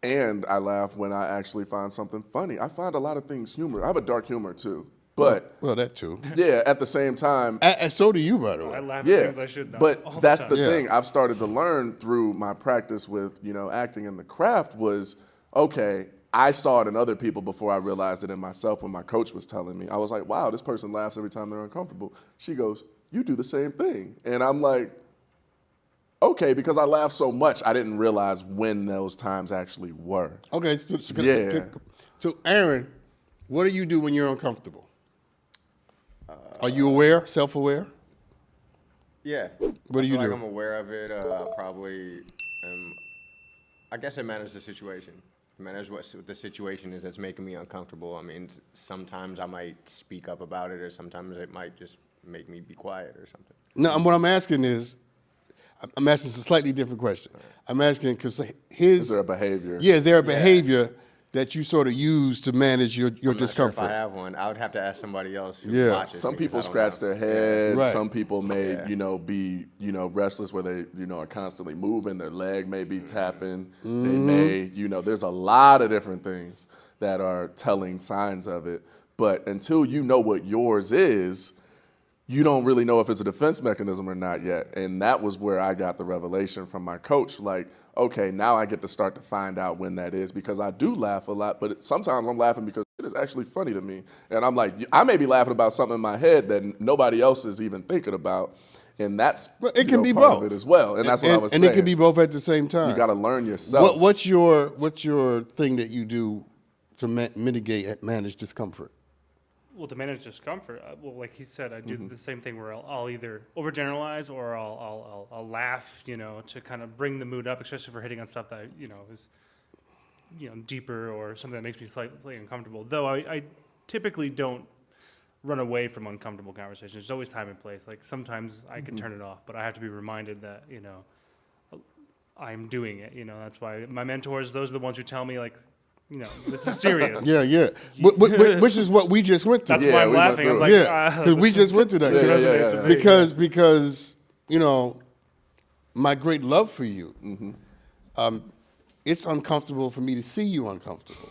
B: And I laugh when I actually find something funny. I find a lot of things humor. I have a dark humor too. But
A: Well, that too.
B: yeah, at the same time,
A: And so do you, by the
C: I
A: way.
C: laugh at
B: yeah.
C: things I should not.
B: But
C: all
B: that's
C: the
B: the
C: time.
B: thing I've started to learn through my practice with, acting in the craft was, okay, I saw it in other people before I realized it in myself when my coach was telling me. I was like, wow, this person laughs every time they're uncomfortable. She goes, you do the same thing. And I'm like, okay, because I laughed so much, I didn't realize when those times actually were.
A: Okay,
B: Yeah.
A: So Aaron, what do you do when you're uncomfortable? Are you aware, self-aware?
D: Yeah.
A: What do you
D: I feel
A: do?
D: like I'm aware of it. Probably, I guess I manage the situation. Manage what the situation is that's making me uncomfortable. I mean, sometimes I might speak up about it, or sometimes it might just make me be quiet or something.
A: No, what I'm asking is, I'm asking a slightly different question. I'm asking because
B: Is there a behavior?
A: Yeah, is there a behavior that you sort of use to manage your
D: I'm not sure
A: discomfort?
D: if I have one. I would have to ask somebody else who
A: Yeah.
D: watches.
B: Some
D: because
B: people
D: I don't
B: scratch
D: have-
B: their head.
A: Right.
B: Some people may,
D: Yeah.
B: be, restless where they, are constantly moving. Their leg may be tapping. They
A: Mm-hmm.
B: may, there's a lot of different things that are telling signs of it. But until you know what yours is, you don't really know if it's a defense mechanism or not yet. And that was where I got the revelation from my coach. Like, okay, now I get to start to find out when that is, because I do laugh a lot, but sometimes I'm laughing because it is actually funny to me. And I'm like, I may be laughing about something in my head that nobody else is even thinking about. And that's
A: Well, it can be
B: part
A: both
B: of it as well. And that's what I was
A: and
B: saying.
A: it can be both at the same time.
B: You got to learn yourself.
A: What's your thing that you do to mitigate, manage discomfort?
C: Well, to manage discomfort, like he said, I do the same thing where I'll either overgeneralize or I'll laugh, to kind of bring the mood up, especially if we're hitting on stuff that is deeper or something that makes me slightly uncomfortable. Though I typically don't run away from uncomfortable conversations. There's always time and place. Like sometimes I can turn it off, but I have to be reminded that I'm doing it. That's why my mentors, those are the ones who tell me like, this is serious.
A: Yeah. Which is what we just went through.
C: That's
B: Yeah,
C: why I'm
B: we went
C: laughing.
B: through
C: I'm
B: it.
C: like,
A: Yeah, because we just went through that.
B: Yeah, yeah,
C: resonates
B: yeah.
C: with me.
A: Because my great love for you, it's uncomfortable for me to see you uncomfortable.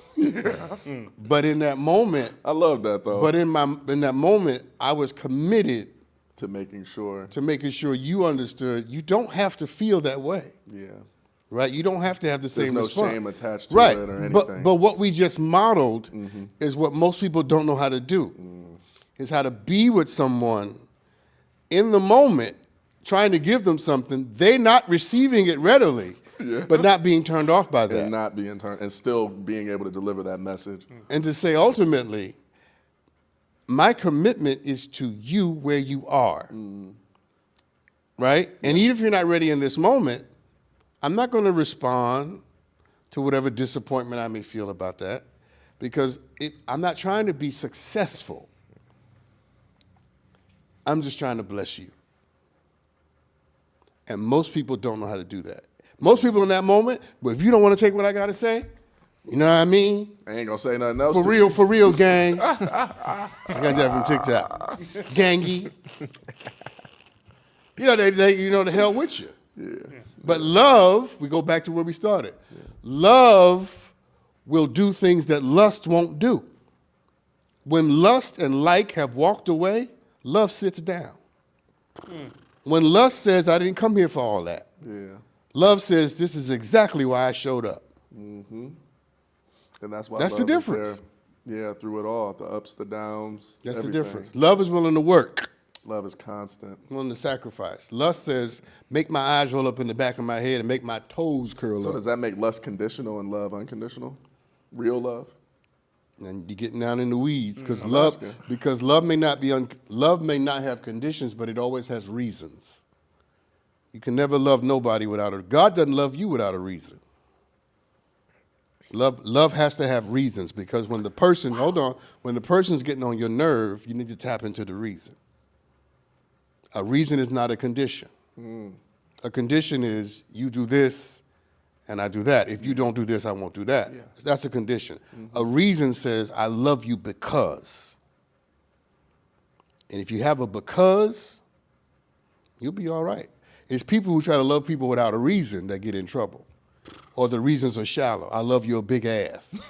A: But in that moment,
B: I love that, though.
A: but in that moment, I was committed
B: to making sure.
A: to making sure you understood you don't have to feel that way,
B: Yeah.
A: right? You don't have to have the
B: There's
A: same
B: no
A: response.
B: shame attached to
A: Right.
B: it or anything.
A: But what we just modeled is what most people don't know how to do. Is how to be with someone in the moment, trying to give them something, they're not receiving it readily, but not being turned off by that.
B: And not being turned, and still being able to deliver that message.
A: And to say ultimately, my commitment is to you where you are. Right? And even if you're not ready in this moment, I'm not going to respond to whatever disappointment I may feel about that, because I'm not trying to be successful. I'm just trying to bless you. And most people don't know how to do that. Most people in that moment, but if you don't want to take what I got to say, you know what I mean?
B: I ain't gonna say nothing else.
A: For real, gang. I got that from TikTok. Gangy. They the hell with you.
B: Yeah.
A: But love, we go back to where we started. Love will do things that lust won't do. When lust and like have walked away, love sits down. When lust says, I didn't come here for all that.
B: Yeah.
A: Love says, this is exactly why I showed up.
B: And that's why
A: That's the
B: love is
A: difference.
B: there. Yeah, through it all, the ups, the downs.
A: That's
B: everything.
A: the difference. Love is willing to work,
B: Love is constant.
A: willing to sacrifice. Lust says, make my eyes roll up in the back of my head and make my toes curl
B: So
A: up.
B: does that make lust conditional and love unconditional? Real love?
A: And you're getting down in the weeds because
B: I'm
A: love,
B: asking.
A: love may not be love may not have conditions, but it always has reasons. You can never love nobody without a God doesn't love you without a reason. Love has to have reasons, because when the person's getting on your nerve, you need to tap into the reason. A reason is not a condition. A condition is you do this and I do that. If you don't do this, I won't do that.
B: Yeah.
A: That's a condition. A reason says I love you because. And if you have a because, you'll be all right. It's people who try to love people without a reason that get in trouble. Or the reasons are shallow. I love your big ass.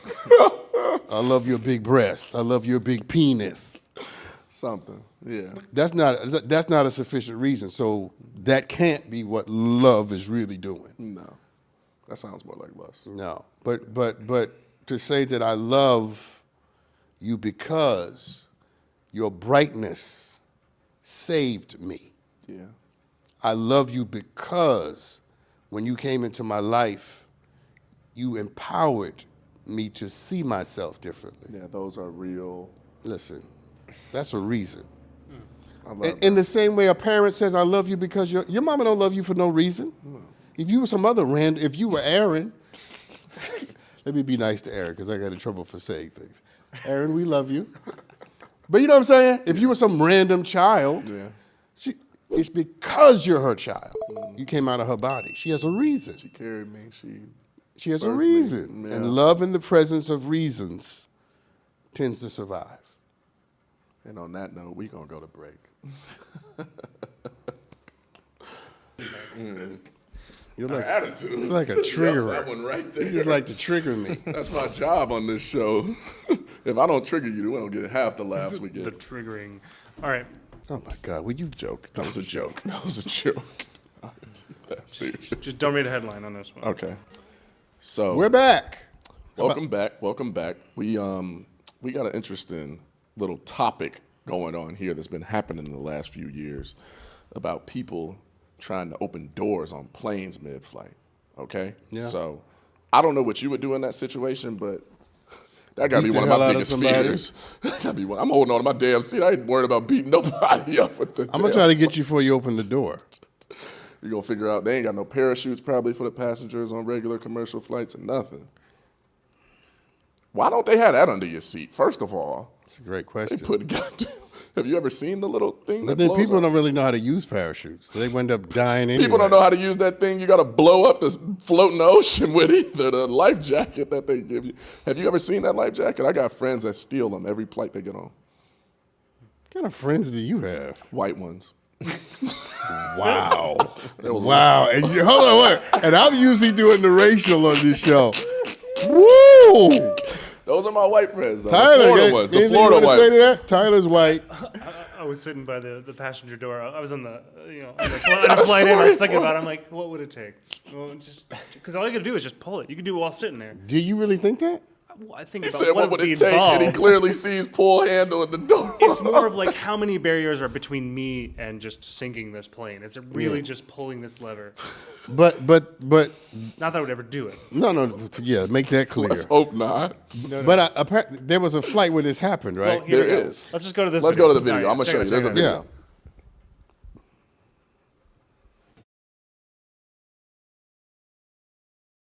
A: I love your big breast. I love your big penis.
B: Something. Yeah.
A: That's not a sufficient reason. So that can't be what love is really doing.
B: No. That sounds more like lust.
A: No. But to say that I love you because your brightness saved me.
B: Yeah.
A: I love you because when you came into my life, you empowered me to see myself differently.
B: Yeah, those are real.
A: Listen, that's a reason.
B: I love
A: In the same way a parent says, I love you because your mama don't love you for no reason. If you were some other if you were Aaron, let me be nice to Aaron because I got in trouble for saying things. Aaron, we love you. But you know what I'm saying? If you were some random child,
B: Yeah.
A: it's because you're her child. You came out of her body. She has a reason.
B: She carried me.
A: She has a
B: birthed me.
A: reason.
B: Yeah.
A: And love in the presence of reasons tends to survive.
B: And on that note, we gonna go to break.
A: You're
B: Attitude.
A: you're like a triggerer.
B: That one right there.
A: You just like to trigger me.
B: That's my job on this show. If I don't trigger you, we don't get half the laughs we
C: The
B: get.
C: triggering. All right.
A: Oh my God, would you
B: Joke. That was a joke. That was a joke. That's serious.
C: Just don't read a headline on this one.
B: Okay. So
A: We're back.
B: welcome back. Welcome back. We got an interesting little topic going on here that's been happening in the last few years about people trying to open doors on planes mid-flight. Okay?
A: Yeah.
B: So I don't know what you would do in that situation, but that gotta
A: Beat
B: be
A: the
B: one of
A: hell
B: my
A: out of
B: biggest
A: somebody?
B: fears. That gotta be one. I'm holding on to my damn seat. I ain't worried about beating nobody up with the
A: I'm gonna try to get you before you open the door.
B: You're gonna figure out they ain't got no parachutes probably for the passengers on regular commercial flights or nothing. Why don't they have that under your seat? First of all,
A: It's a great
B: they
A: question.
B: put goddamn. Have you ever seen the little thing
A: But
B: that
A: then
B: blows
A: people
B: up?
A: don't really know how to use parachutes. So they wind up dying anyway.
B: People don't know how to use that thing. You got to blow up this float in the ocean with either the life jacket that they give you. Have you ever seen that life jacket? I got friends that steal them every flight they get on.
A: What kind of friends do you have?
B: White ones.
A: Wow.
B: There was
A: Wow. And hold on, wait. And I'm usually doing the racial on this show. Woo!
B: Those are my white friends. The
A: Tyler,
B: Florida ones. The
A: anything
B: Florida
A: you want to say
B: ones.
A: to that? Tyler's white.
C: I was sitting by the passenger door. I was on the on the flight in. I was thinking about it. I'm like, what would it take? Well, just because all you got to do is just pull it. You can do it while sitting there.
A: Do you really think that?
C: Well, I think
B: He
C: about
B: said, what would
C: be
B: it take? And he
C: involved.
B: clearly sees pull handle in the door.
C: It's more of like how many barriers are between me and just sinking this plane. Is it really just pulling this lever?
A: But
C: Not that I would ever do it.
A: no, yeah, make that clear.
B: Let's hope not.
A: But there was a flight where this happened, right?
C: Well, here we
B: There
C: go.
B: is.
C: Let's just go to this.
B: Let's
C: video.
B: go to the video.
C: All
B: I'm going to
C: check
B: show
C: it
B: you. There's a
C: out, check it out.
B: video.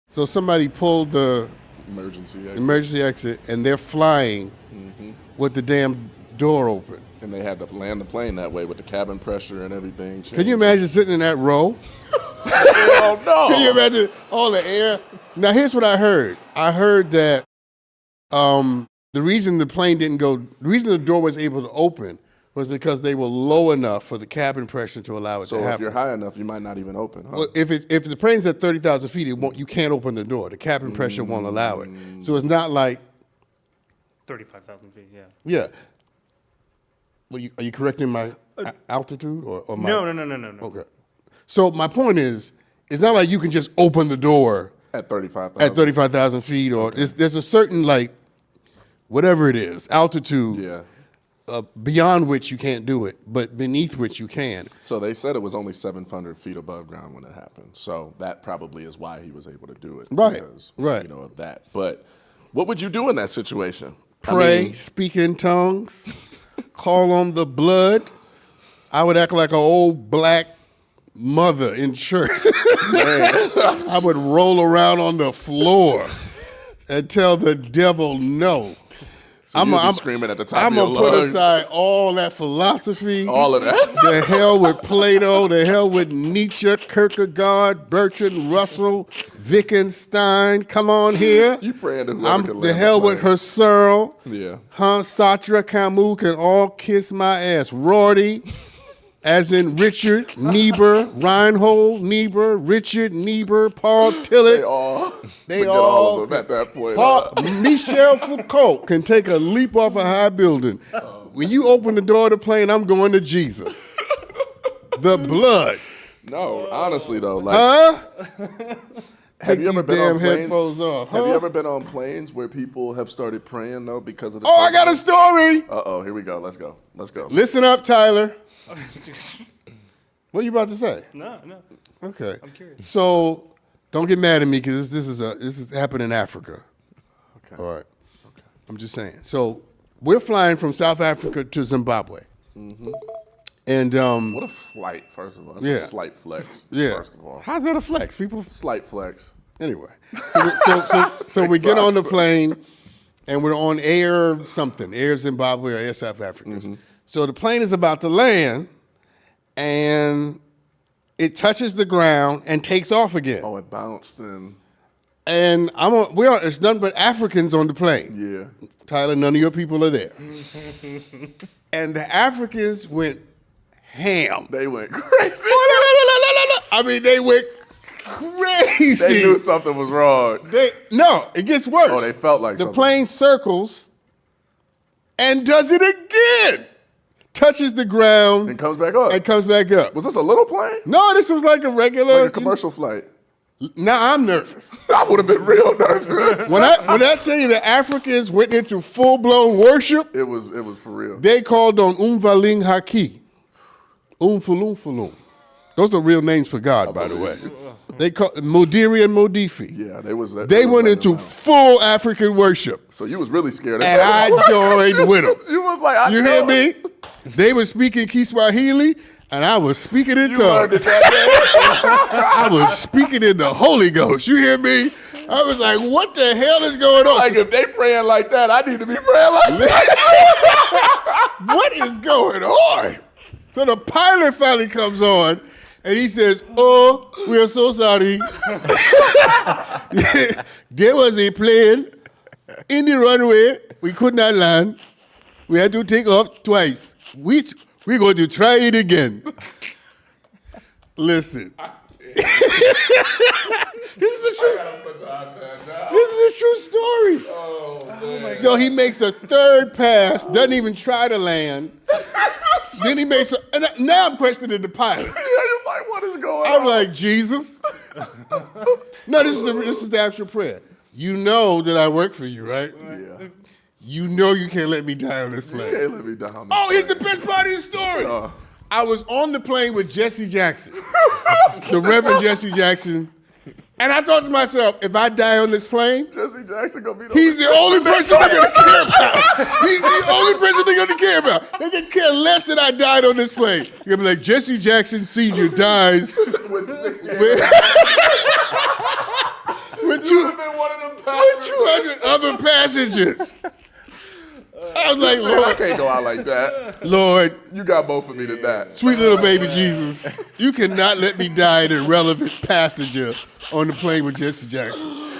A: So somebody pulled the
B: Emergency exit.
A: emergency exit, and they're flying with the damn door open.
B: And they had to land the plane that way with the cabin pressure and everything.
A: Can you imagine sitting in that row?
B: Oh, no.
A: Can you imagine all the air? Now, here's what I heard. I heard that the reason the reason the door was able to open was because they were low enough for the cabin pressure to allow it
B: So
A: to
B: if
A: happen.
B: you're high enough, you might not even open, huh?
A: Well, if the plane's at 30,000 feet, you can't open the door. The cabin pressure won't allow it. So it's not like,
C: 35,000 feet. Yeah.
A: yeah. Well, are you correcting my altitude or my?
C: No.
A: Okay. So my point is, it's not like you can just open the door
B: At 35,000.
A: at 35,000 feet, or there's a certain whatever it is, altitude
B: Yeah.
A: beyond which you can't do it, but beneath which you can.
B: So they said it was only 700 feet above ground when it happened. So that probably is why he was able to do it.
A: Right,
B: Because,
A: right.
B: You know, of that. But what would you do in that situation?
A: Pray, speak in tongues, call on the blood. I would act like an old black mother in church. I would roll around on the floor and tell the devil no.
B: So you'd be screaming at the top
A: I'm
B: of your
A: gonna put
B: lungs.
A: aside all that philosophy.
B: All of that.
A: The hell with Plato, the hell with Nietzsche, Kierkegaard, Bertrand Russell, Wittgenstein. Come on here.
B: You praying to whoever could land
A: The hell with
B: plane.
A: Husserl.
B: Yeah.
A: Sartre, Camus can all kiss my ass. Rorty, as in Richard, Niebuhr, Reinhold Niebuhr, Richard Niebuhr, Paul
B: They
A: Tillich.
B: all.
A: They
B: forget
A: all-
B: of them at that point.
A: Michel Foucault can take a leap off a high building. When you open the door of the plane, I'm going to Jesus. The blood.
B: No, honestly though,
A: Huh? Take these damn headphones off.
B: Have you ever been on planes where people have started praying though because of the?
A: Oh, I got a story.
B: Here we go. Let's go.
A: Listen up, Tyler. What are you about to say?
C: No.
A: Okay.
C: I'm curious.
A: So don't get mad at me because this is happened in Africa.
B: Okay.
A: All right. Okay. I'm just saying. So we're flying from South Africa to Zimbabwe. Mm-hmm. And
B: What a flight, first of all. That's
A: Yeah.
B: a slight flex.
A: yeah.
B: First of all.
A: How's that a flex? People.
B: Slight flex.
A: Anyway. So we get on the plane and we're on Air Zimbabwe or Air South Africa.
B: Mm-hmm.
A: So the plane is about to land and it touches the ground and takes off again.
B: Oh, it bounced and
A: And it's nothing but Africans on the plane.
B: yeah.
A: Tyler, none of your people are there. And the Africans went ham.
B: They went crazy.
A: I mean, they went crazy.
B: They knew something was wrong.
A: No, it gets worse.
B: Oh, they felt like
A: the
B: something.
A: plane circles and does it again. Touches the ground
B: And comes back up.
A: and comes back up.
B: Was this a little plane?
A: No, this was like a regular.
B: Like a commercial flight?
A: Now I'm nervous.
B: I would have been real nervous.
A: When I tell you the Africans went into full-blown worship,
B: It was for real.
A: they called on Umvaling Haki. Umfulum. Those are real names for God, by the way. They called Modiri and Modifi.
B: Yeah, they was.
A: They went into full African worship.
B: So you was really scared.
A: And I joined with them.
B: You was like,
A: You hear me? They were speaking Kiswahili, and I was speaking in
B: You learned it
A: tongues.
B: that
A: I was speaking in the Holy Ghost. You hear me? I was like, what the hell is going on?
B: Like if they praying like that, I need to be praying like that.
A: What is going on? So the pilot finally comes on, and he says, oh, we are so sorry. There was a plane in the runway. We could not land. We had to take off twice. We're going to try it again. Listen. This is a true story. So he makes a third pass, doesn't even try to land. Then he makes now I'm questioning the pilot.
B: You're like, what is going
A: I'm
B: on?
A: like, Jesus. No, this is the actual prayer. You know that I work for you, right?
B: Yeah.
A: You know you can't let me die on this plane.
B: Can't let me down.
A: Oh, here's the best part of the story. I was on the plane with Jesse Jackson, the Reverend Jesse Jackson, and I thought to myself, if I die on this plane,
B: Jesse Jackson gonna be the
A: he's the only person they're gonna care about. He's the only person they're gonna care about. They can care less that I died on this plane. You're gonna be like, Jesse Jackson Sr. dies
B: with 68.
A: with
B: You have been one of them passengers.
A: 200 other passengers. I was like,
B: I
A: Lord,
B: can't go out like that.
A: Lord,
B: You got both of me to that.
A: sweet little baby Jesus, you cannot let me die an irrelevant passenger on the plane with Jesse Jackson.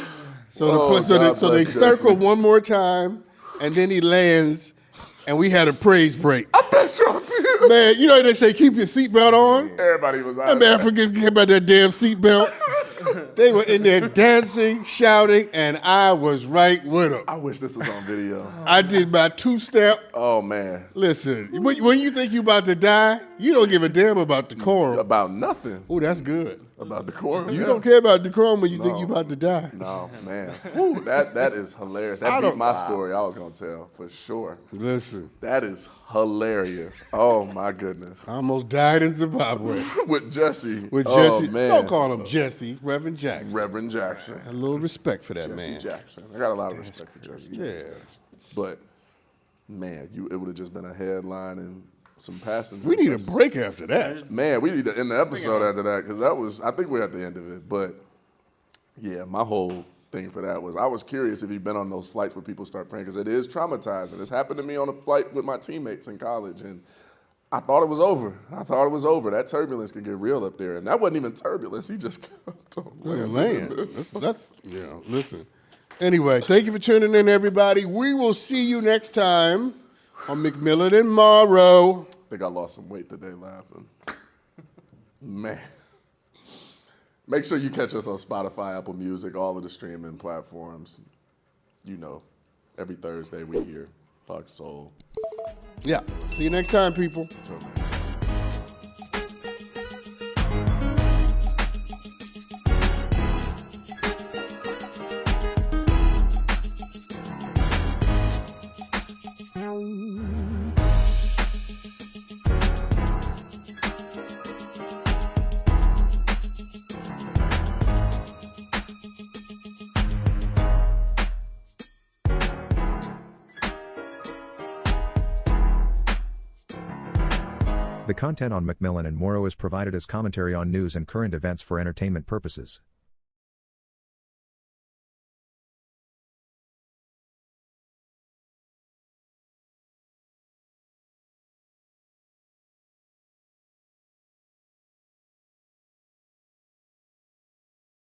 A: So,
B: God
A: so they
B: bless
A: circle
B: Jesse.
A: one more time, and then he lands, and we had a praise break.
B: I bet y'all did.
A: Man, you know they say keep your seatbelt on?
B: Everybody was out.
A: Them Africans care about that damn seatbelt. They were in there dancing, shouting, and I was right with them.
B: I wish this was on video.
A: I did my two-step.
B: Oh man.
A: Listen, when you think you about to die, you don't give a damn about decorum.
B: About nothing.
A: Oh, that's good.
B: About decorum.
A: You don't care about decorum when you think you about to die.
B: No, man. Whew, that is hilarious. That beat my story I was gonna tell for sure.
A: Listen,
B: That is hilarious. Oh my goodness.
A: I almost died in Zimbabwe
B: With Jesse.
A: with
B: Oh,
A: Jesse.
B: man.
A: Don't call him Jesse, Reverend Jackson.
B: Reverend Jackson.
A: A little respect for that
B: Jesse
A: man.
B: Jackson. I got a lot of respect for Jesse.
A: Yeah.
B: But man, it would have just been a headline and some passengers.
A: We need a break after that.
B: Man, we need to end the episode after that because I think we're at the end of it. But yeah, my whole thing for that was I was curious if you've been on those flights where people start praying because it is traumatizing. It's happened to me on a flight with my teammates in college and I thought it was over. That turbulence can get real up there. And that wasn't even turbulence. He just kept on
A: We're
B: going.
A: land. That's listen. Anyway, thank you for tuning in, everybody. We will see you next time on McMillan and Morrow.
B: I think I lost some weight today laughing. Man. Make sure you catch us on Spotify, Apple Music, all of the streaming platforms. You know, every Thursday we hear FOXSOUL.
A: Yeah. See you next time, people.
B: Until next time.
E: The content on McMillan and Morrow is provided as commentary on news and current events for entertainment purposes.